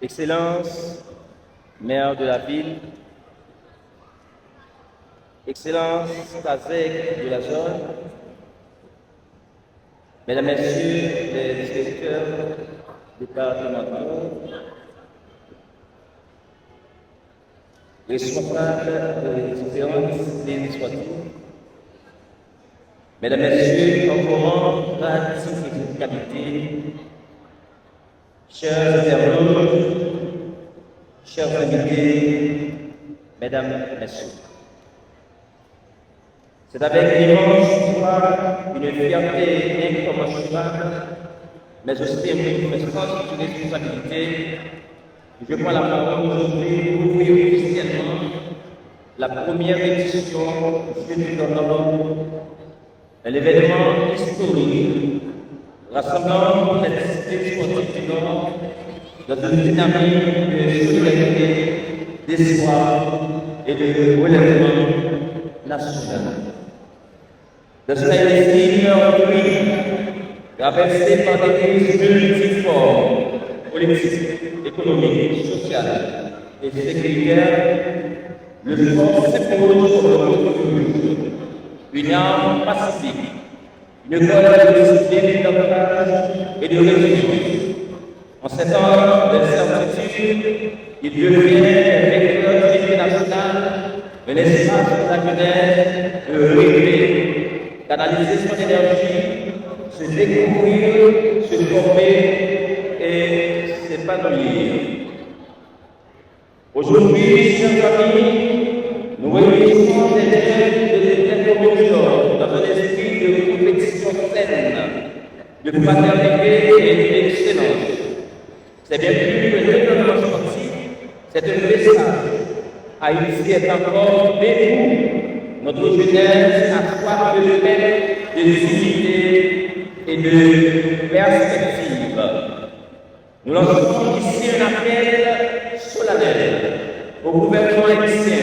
Excellence, maire de la ville, Excellence, Kazek de la zone, Mesdames, Messieurs les directeurs départementaux, responsables des différentes législatives, Mesdames, Messieurs, corporants, grades et qualité, chers internautes, chers invités, Mesdames, Messieurs. C'est avec l'immense joie, une fierté incommensurable, mais aussi une sens de responsabilité, que je prends la parole aujourd'hui pour ouvrir officiellement la première édition du Jeu de l'Homme, un événement historique rassemblant les disciplines sportives du Nord dans une dynamique de solidarité, d'espoir et de relèvement national. De cela est aujourd'hui traversé par des crises multiformes, politiques, économiques, sociales et sécuritaires, le sport s'impose sur le refuge, une arme pacifique, une colère de discipline, d'avantage et de résilience. En ces temps d'incertitude, il devient un vecteur d'unité nationale, un espace pour la jeunesse de rêver, canaliser son énergie, se découvrir, se former et s'épanouir. Aujourd'hui, chers amis, nous réunissons des jeunes de détermination dans un esprit de compétition saine, de fraternité et d'excellence. C'est bien plus que l'événement sportif, c'est un message. Haïti est encore debout. Notre jeunesse a soif de paix, de dignité et de perspective. Nous lançons ici un appel solennel au gouvernement haïtien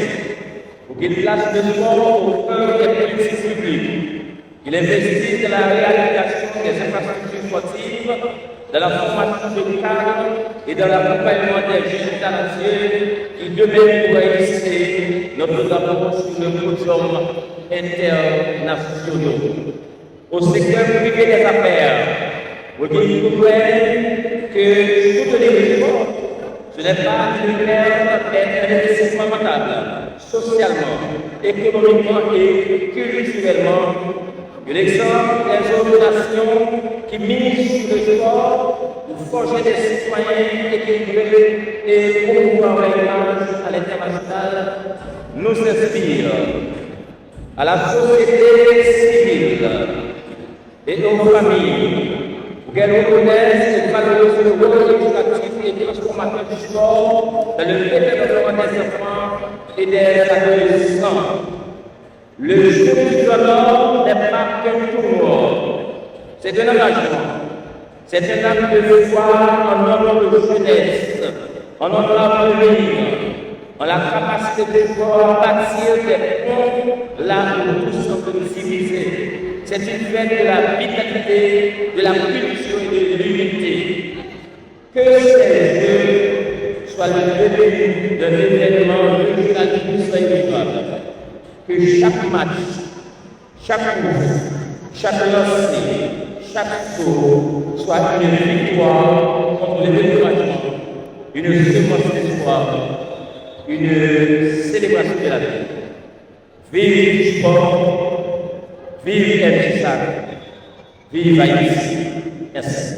pour qu'il place le sport au cœur des politiques publiques, qu'il investisse dans la réalisation des infrastructures sportives, dans la formation de cadres et dans l'accompagnement des jeunes talentueux qui demain pourraient hisser notre drapeau sur le podium international. Au secteur privé des affaires, vous dites que soutenir le sport, ce n'est pas une perte, mais un investissement rentable, socialement, économiquement et culturellement. Que l'exemple des autres nations qui misent sur le sport pour forger des citoyens équilibrés et promouvoir l'image à l'international nous inspire. À la société civile et aux familles pour qu'elles reconnaissent et valorisent le rôle éducatif et transformateur du sport dans le développement des enfants et des adolescents. Le jeu du l'or n'est pas qu'un tournoi, c'est un engagement, c'est un acte de foi en notre jeunesse, en notre avenir, en la capacité de pouvoir bâtir des ponts là où nous sommes civilisés. C'est une fête de la vitalité, de la culture et de l'unité. Que ces jeux soient le début d'un événement régional irrémédiable. Que chaque match, chaque course, chaque lancer, chaque saut soit une victoire contre le découragement, une séquence d'espoir, une célébration de la vie. Vive le sport, vive MJSAC, vive Haïti. Merci.